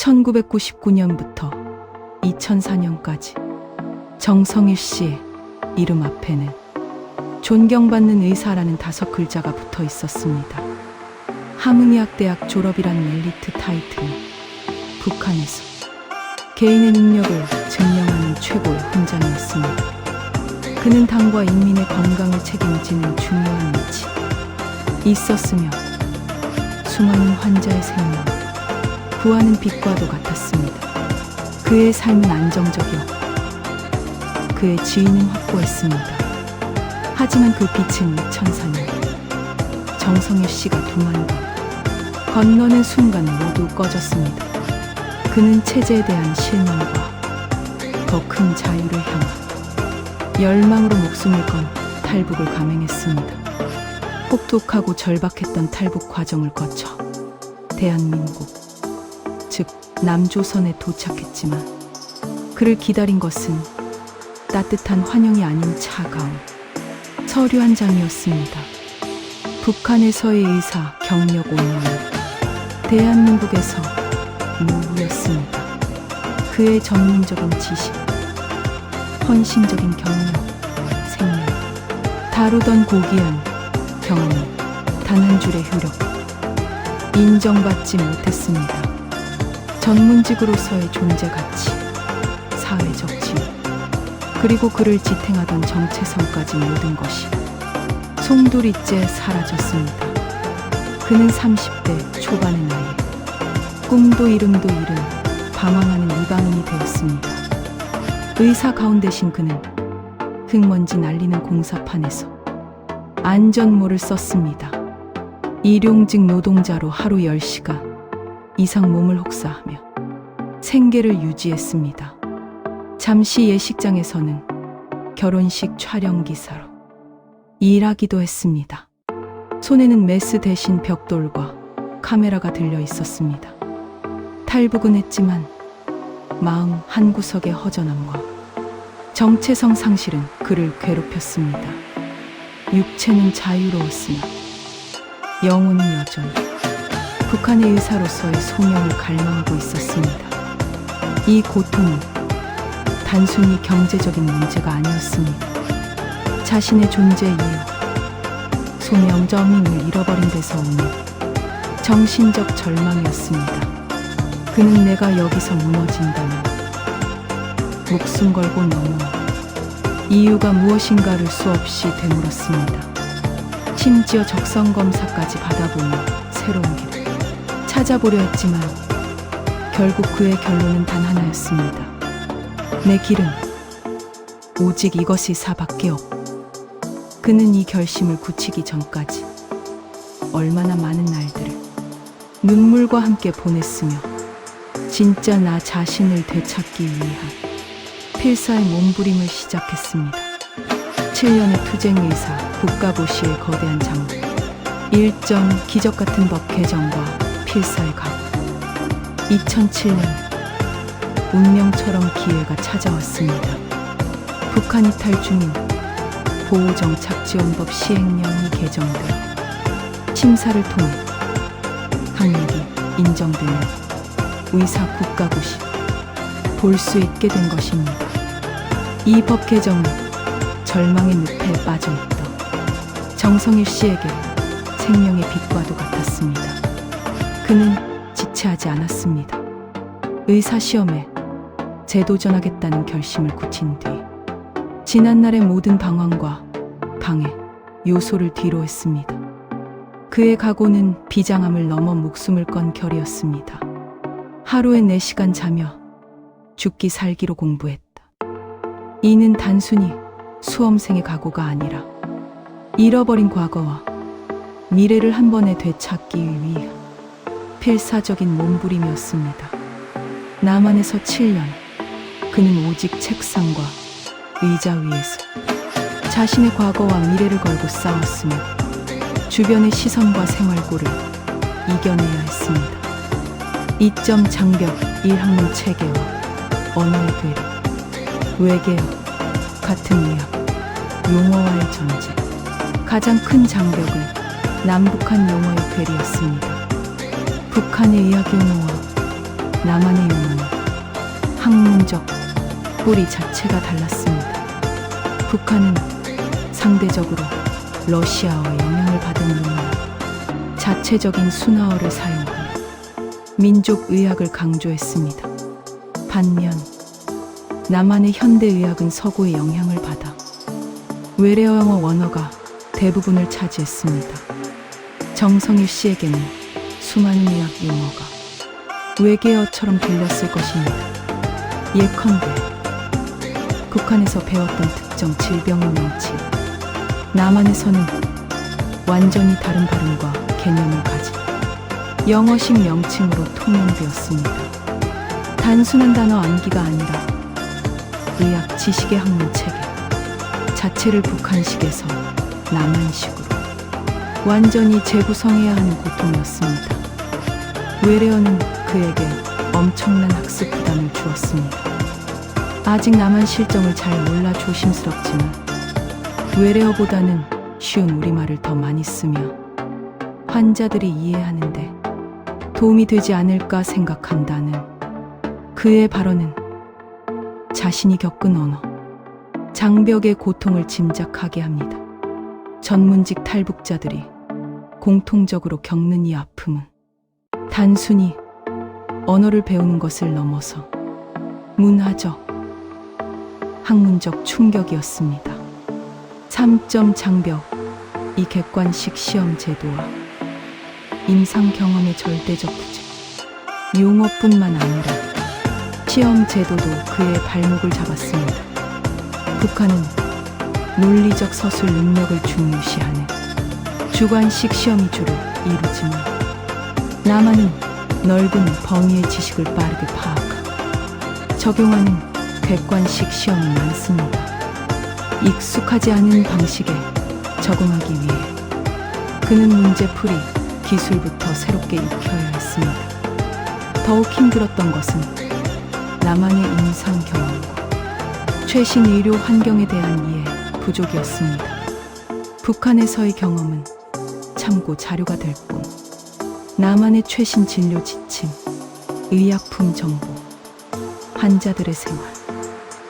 1999년부터 2004년까지 정성일 씨의 이름 앞에는 존경받는 의사라는 5글자가 붙어 있었습니다. 함흥의학대학 졸업이라는 엘리트 타이틀은 북한에서 개인의 능력을 증명하는 최고의 훈장이었습니다. 그는 당과 인민의 건강을 책임지는 중요한 위치에 있었으며 수많은 환자의 생명을 구하는 빛과도 같았습니다. 그의 삶은 안정적이었고 그의 지위는 확고했습니다. 하지만 그 빛은 2004년 정성일 씨가 도망가 건너는 순간 모두 꺼졌습니다. 그는 체제에 대한 실망과 더 큰 자유를 향한 열망으로 목숨을 건 탈북을 감행했습니다. 혹독하고 절박했던 탈북 과정을 거쳐 대한민국, 즉 남조선에 도착했지만 그를 기다린 것은 따뜻한 환영이 아닌 차가운 서류 한 장이었습니다. 북한에서의 의사 경력 5년, 대한민국에서 무부였습니다. 그의 전문적인 지식, 헌신적인 경력, 생명, 다루던 고귀한 경험은 단 한 줄의 효력, 인정받지 못했습니다. 전문직으로서의 존재 가치, 사회적 지위, 그리고 그를 지탱하던 정체성까지 모든 것이 송두리째 사라졌습니다. 그는 30대 초반의 나이에 꿈도 이름도 잃은 방황하는 이방인이 되었습니다. 의사 가운 대신 그는 흙먼지 날리는 공사판에서 안전모를 썼습니다. 일용직 노동자로 하루 10시간 이상 몸을 혹사하며 생계를 유지했습니다. 잠시 예식장에서는 결혼식 촬영기사로 일하기도 했습니다. 손에는 메스 대신 벽돌과 카메라가 들려 있었습니다. 탈북은 했지만 마음 한구석의 허전함과 정체성 상실은 그를 괴롭혔습니다. 육체는 자유로웠으나 영혼은 여전히 북한의 의사로서의 소명을 갈망하고 있었습니다. 이 고통은 단순히 경제적인 문제가 아니었습니다. 자신의 존재 이유, 소명정인을 잃어버린 데서 오는 정신적 절망이었습니다. 그는 내가 여기서 무너진다면 목숨 걸고 넘어 이유가 무엇인가를 수없이 되물었습니다. 심지어 적성검사까지 받아보며 새로운 길을 찾아보려 했지만 결국 그의 결론은 단 하나였습니다. 내 길은 오직 이것이 사밖에 없고. 그는 이 결심을 굳히기 전까지 얼마나 많은 날들을 눈물과 함께 보냈으며 진짜 나 자신을 되찾기 위한 필사의 몸부림을 시작했습니다. 7년의 투쟁의사, 국가보시의 거대한 장부, 일정 기적같은 법 개정과 필사의 각오. 2007년 운명처럼 기회가 찾아왔습니다. 북한 이탈 중인 보호정착지원법 시행령이 개정되어 심사를 통해 학력이 인정되는 의사 국가고시 볼 수 있게 된 것입니다. 이 법 개정은 절망의 늪에 빠져있던 정성일 씨에게 생명의 빛과도 같았습니다. 그는 지체하지 않았습니다. 의사 시험에 재도전하겠다는 결심을 굳힌 뒤 지난날의 모든 방황과 방해, 요소를 뒤로 했습니다. 그의 각오는 비장함을 넘어 목숨을 건 결이었습니다. 하루에 4시간 자며 죽기 살기로 공부했다. 이는 단순히 수험생의 각오가 아니라 잃어버린 과거와 미래를 한 번에 되찾기 위한 필사적인 몸부림이었습니다. 남한에서 7년, 그는 오직 책상과 의자 위에서 자신의 과거와 미래를 걸고 싸웠으며 주변의 시선과 생활고를 이겨내야 했습니다. 이점 장벽, 1학문 체계와 언어의 괴리, 외계어, 같은 의학, 용어와의 전쟁. 가장 큰 장벽은 남북한 용어의 괴리였습니다. 북한의 의학 용어와 남한의 유머는 학문적 뿌리 자체가 달랐습니다. 북한은 상대적으로 러시아어의 영향을 받은 유머, 자체적인 순화어를 사용하며 민족의학을 강조했습니다. 반면 남한의 현대의학은 서구의 영향을 받아 외래어 영어 원어가 대부분을 차지했습니다. 정성일 씨에게는 수많은 의학 용어가 외계어처럼 들렸을 것입니다. 예컨대 북한에서 배웠던 특정 질병의 명칭, 남한에서는 완전히 다른 발음과 개념을 가진 영어식 명칭으로 통용되었습니다. 단순한 단어 암기가 아니라 의학 지식의 학문 체계 자체를 북한식에서 남한식으로 완전히 재구성해야 하는 고통이었습니다. 외래어는 그에게 엄청난 학습 부담을 주었습니다. 아직 남한 실정을 잘 몰라 조심스럽지만 외래어보다는 쉬운 우리말을 더 많이 쓰며 환자들이 이해하는데 도움이 되지 않을까 생각한다는 그의 발언은 자신이 겪은 언어, 장벽의 고통을 짐작하게 합니다. 전문직 탈북자들이 공통적으로 겪는 이 아픔은 단순히 언어를 배우는 것을 넘어서 문화적, 학문적 충격이었습니다. 3점 장벽, 이 객관식 시험 제도와 임상 경험의 절대적 부재, 용어뿐만 아니라 시험 제도도 그의 발목을 잡았습니다. 북한은 논리적 서술 능력을 중요시하는 주관식 시험 위주를 이루지만 남한은 넓은 범위의 지식을 빠르게 파악하고 적용하는 객관식 시험이 많습니다. 익숙하지 않은 방식에 적응하기 위해 그는 문제풀이 기술부터 새롭게 익혀야 했습니다. 더욱 힘들었던 것은 남한의 임상 경험과 최신 의료 환경에 대한 이해 부족이었습니다. 북한에서의 경험은 참고 자료가 될 뿐 남한의 최신 진료 지침, 의약품 정보, 환자들의 생활,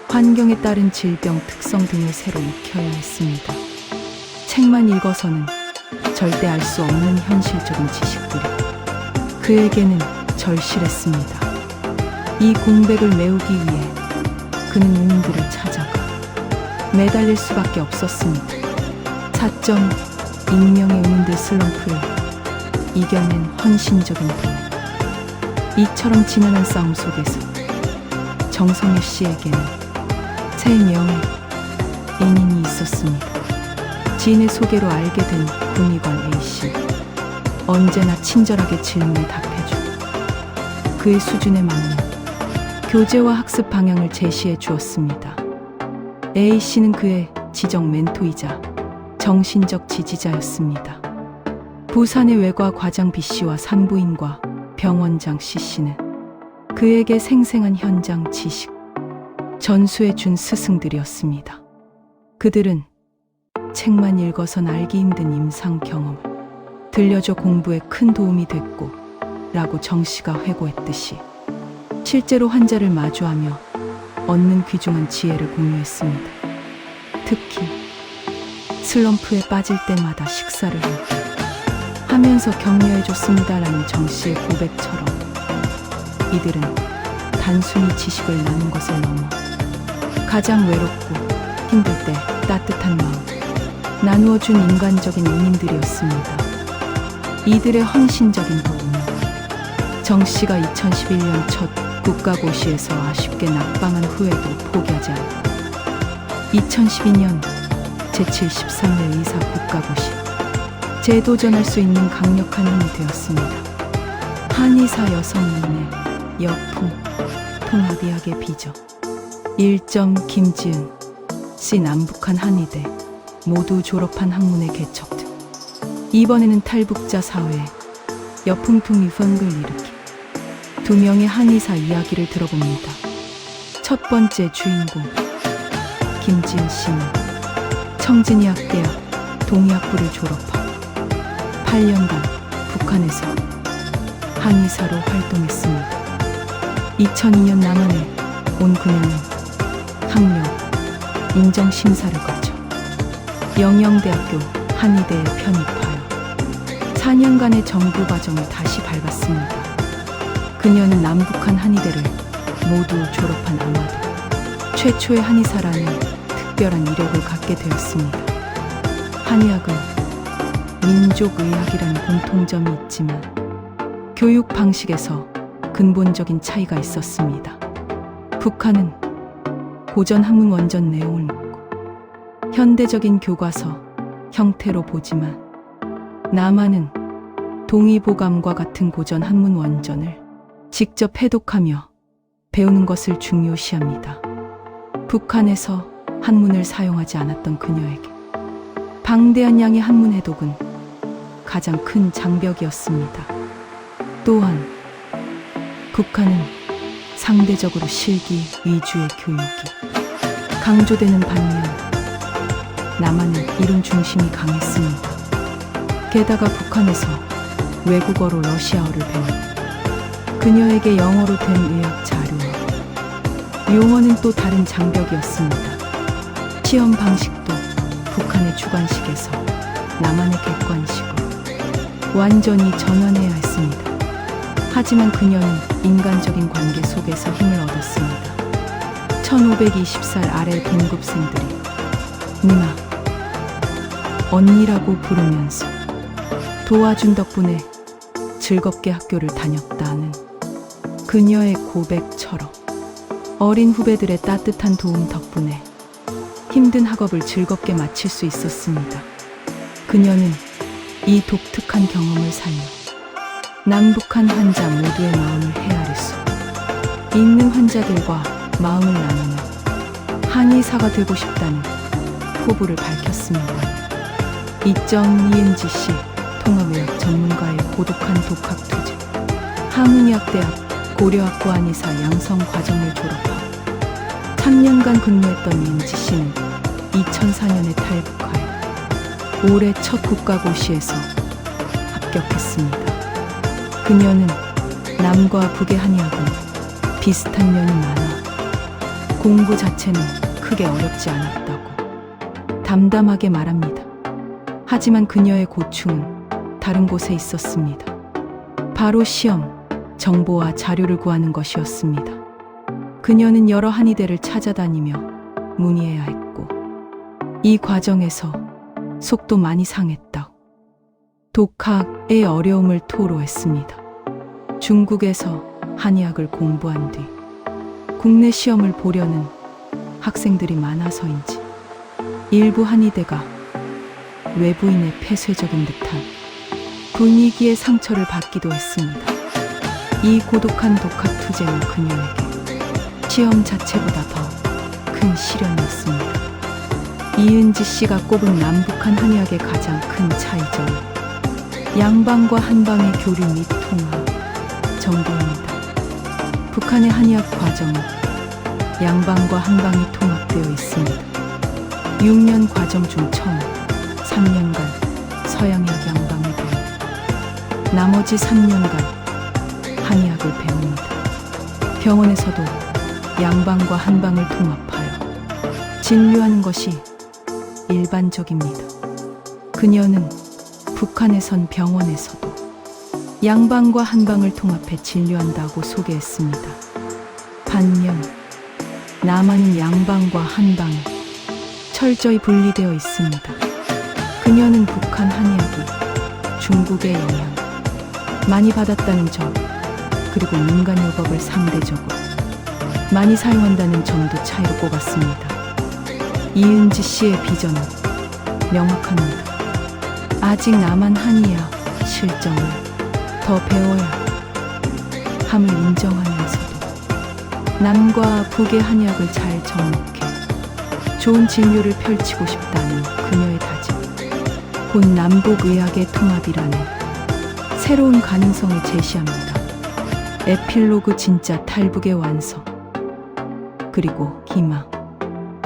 환경에 따른 질병 특성 등을 새로 익혀야 했습니다. 책만 읽어서는 절대 알 수 없는 현실적인 지식들이 그에게는 절실했습니다. 이 공백을 메우기 위해 그는 의문들을 찾아가 매달릴 수밖에 없었습니다. 4점 익명의 의문들 슬럼프를 이겨낸 헌신적인 분. 이처럼 지난한 싸움 속에서 정성일 씨에게는 세 명의 애인이 있었습니다. 지인의 소개로 알게 된 군의관 A씨. 언제나 친절하게 질문에 답해주고 그의 수준에 맞는 교재와 학습 방향을 제시해 주었습니다. A씨는 그의 지적 멘토이자 정신적 지지자였습니다. 부산의 외과 과장 B씨와 산부인과 병원장 C씨는 그에게 생생한 현장 지식, 전수해 준 스승들이었습니다. 그들은 책만 읽어선 알기 힘든 임상 경험을 들려줘 공부에 큰 도움이 됐고 라고 정씨가 회고했듯이 실제로 환자를 마주하며 얻는 귀중한 지혜를 공유했습니다. 특히 슬럼프에 빠질 때마다 식사를 함께 하면서 격려해줬습니다라는 정씨의 고백처럼 이들은 단순히 지식을 나눈 것을 넘어 가장 외롭고 힘들 때 따뜻한 마음 나누어준 인간적인 은인들이었습니다. 이들의 헌신적인 도움은 정씨가 2011년 첫 국가고시에서 아쉽게 낙방한 후에도 포기하지 않고 2012년 제73회 의사 국가고시 재도전할 수 있는 강력한 힘이 되었습니다. 한의사 여성인의 여풍 통합의학의 비저 1점 김지은 씨 남북한 한의대 모두 졸업한 학문의 개척 등 이번에는 탈북자 사회에 여풍통 위성을 일으킨 두 명의 한의사 이야기를 들어봅니다. 첫 번째 주인공 김지은 씨는 청진의학대학 동의학부를 졸업하고 8년간 북한에서 한의사로 활동했습니다. 2002년 남한에 온 그녀는 학력 인정 심사를 거쳐 영영대학교 한의대에 편입하여 4년간의 정규 과정을 다시 밟았습니다. 그녀는 남북한 한의대를 모두 졸업한 아마도 최초의 한의사라는 특별한 이력을 갖게 되었습니다. 한의학은 민족의학이라는 공통점이 있지만 교육 방식에서 근본적인 차이가 있었습니다. 북한은 고전 학문 원전 내용을 묻고 현대적인 교과서 형태로 보지만 남한은 동의보감과 같은 고전 학문 원전을 직접 해독하며 배우는 것을 중요시합니다. 북한에서 한문을 사용하지 않았던 그녀에게 방대한 양의 한문 해독은 가장 큰 장벽이었습니다. 또한 북한은 상대적으로 실기 위주의 교육이 강조되는 반면 남한은 이론 중심이 강했습니다. 게다가 북한에서 외국어로 러시아어를 배우고 그녀에게 영어로 된 의학 자료와 용어는 또 다른 장벽이었습니다. 시험 방식도 북한의 주관식에서 남한의 객관식으로 완전히 전환해야 했습니다. 하지만 그녀는 인간적인 관계 속에서 힘을 얻었습니다. 1520살 아래 동급생들이 누나, 언니라고 부르면서 도와준 덕분에 즐겁게 학교를 다녔다는 그녀의 고백처럼 어린 후배들의 따뜻한 도움 덕분에 힘든 학업을 즐겁게 마칠 수 있었습니다. 그녀는 이 독특한 경험을 살며 남북한 환자 모두의 마음을 헤아릴 수 있는 환자들과 마음을 나누는 한의사가 되고 싶다는 포부를 밝혔습니다. 이은지 씨, 통합의학 전문가의 고독한 독학 투쟁, 한의학대학 고려학부 한의사 양성 과정을 졸업하고 3년간 근무했던 이은지 씨는 2004년에 탈북하여 올해 첫 국가고시에서 합격했습니다. 그녀는 남과 북의 한의학은 비슷한 면이 많아 공부 자체는 크게 어렵지 않았다고 담담하게 말합니다. 하지만 그녀의 고충은 다른 곳에 있었습니다. 바로 시험, 정보와 자료를 구하는 것이었습니다. 그녀는 여러 한의대를 찾아다니며 문의해야 했고 이 과정에서 속도 많이 상했다고 독학의 어려움을 토로했습니다. 중국에서 한의학을 공부한 뒤 국내 시험을 보려는 학생들이 많아서인지 일부 한의대가 외부인의 폐쇄적인 듯한 분위기에 상처를 받기도 했습니다. 이 고독한 독학 투쟁은 그녀에게 시험 자체보다 더 큰 시련이었습니다. 이은지 씨가 꼽은 남북한 한의학의 가장 큰 차이점은 양방과 한방의 교류 및 통합 정도입니다. 북한의 한의학 과정은 양방과 한방이 통합되어 있습니다. 6년 과정 중 처음 3년간 서양의학 양방을 배우고 나머지 3년간 한의학을 배웁니다. 병원에서도 양방과 한방을 통합하여 진료하는 것이 일반적입니다. 그녀는 북한에선 병원에서도 양방과 한방을 통합해 진료한다고 소개했습니다. 반면 남한은 양방과 한방이 철저히 분리되어 있습니다. 그녀는 북한 한의학이 중국의 영향을 많이 받았다는 점, 그리고 민간요법을 상대적으로 많이 사용한다는 점도 차이로 꼽았습니다. 이은지 씨의 비전은 명확합니다. 아직 남한 한의학 실정을 더 배워야 함을 인정하면서도 남과 북의 한의학을 잘 접목해 좋은 진료를 펼치고 싶다는 그녀의 다짐, 곧 남북의학의 통합이라는 새로운 가능성을 제시합니다. 에필로그 진짜 탈북의 완성, 그리고 기막,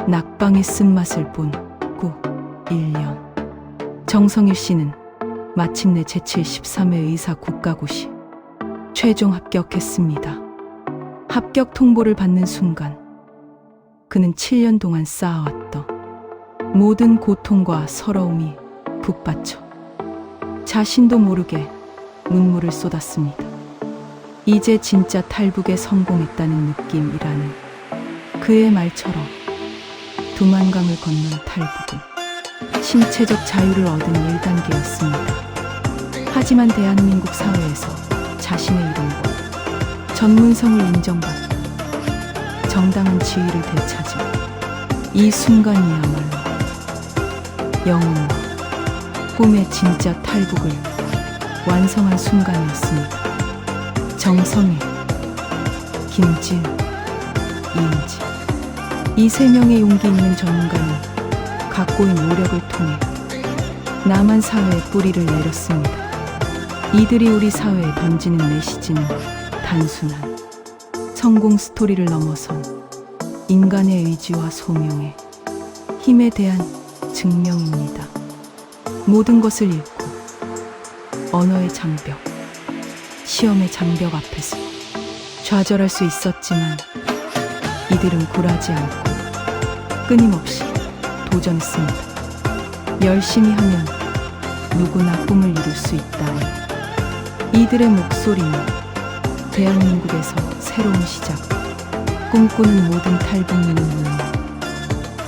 낙방의 쓴맛을 본 구 1년. 정성일 씨는 마침내 제73회 의사 국가고시 최종 합격했습니다. 합격 통보를 받는 순간 그는 7년 동안 쌓아왔던 모든 고통과 서러움이 북받쳐 자신도 모르게 눈물을 쏟았습니다. 이제 진짜 탈북에 성공했다는 느낌이라는 그의 말처럼 두만강을 건넌 탈북은 신체적 자유를 얻은 1단계였습니다. 하지만 대한민국 사회에서 자신의 이름과 전문성을 인정받고 정당한 지위를 되찾은 이 순간이야말로 영웅과 꿈의 진짜 탈북을 완성한 순간이었습니다. 정성희, 김지은, 이은지 이 세 명의 용기 있는 전문가는 각고의 노력을 통해 남한 사회에 뿌리를 내렸습니다. 이들이 우리 사회에 던지는 메시지는 단순한 성공 스토리를 넘어선 인간의 의지와 소명의 힘에 대한 증명입니다. 모든 것을 잃고 언어의 장벽, 시험의 장벽 앞에서 좌절할 수 있었지만 이들은 굴하지 않고 끊임없이 도전했습니다. 열심히 하면 누구나 꿈을 이룰 수 있다는 이들의 목소리는 대한민국에서 새로운 시작, 꿈꾸는 모든 탈북민의 눈물,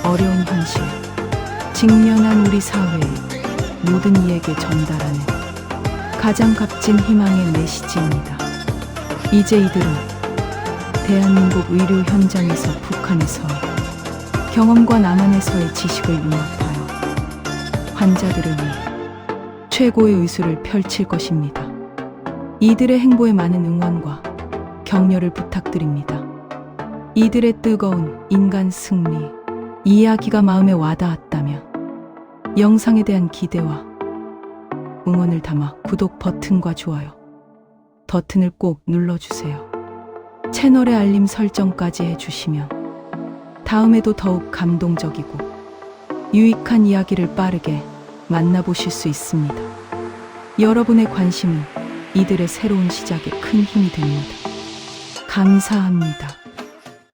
어려운 현실, 직면한 우리 사회의 모든 이에게 전달하는 가장 값진 희망의 메시지입니다. 이제 이들은 대한민국 의료 현장에서 북한에서의 경험과 남한에서의 지식을 융합하여 환자들을 위해 최고의 의술을 펼칠 것입니다. 이들의 행보에 많은 응원과 격려를 부탁드립니다. 이들의 뜨거운 인간 승리 이야기가 마음에 와닿았다면 영상에 대한 기대와 응원을 담아 구독 버튼과 좋아요 버튼을 꼭 눌러주세요. 채널의 알림 설정까지 해주시면 다음에도 더욱 감동적이고 유익한 이야기를 빠르게 만나보실 수 있습니다. 여러분의 관심은 이들의 새로운 시작에 큰 힘이 됩니다. 감사합니다.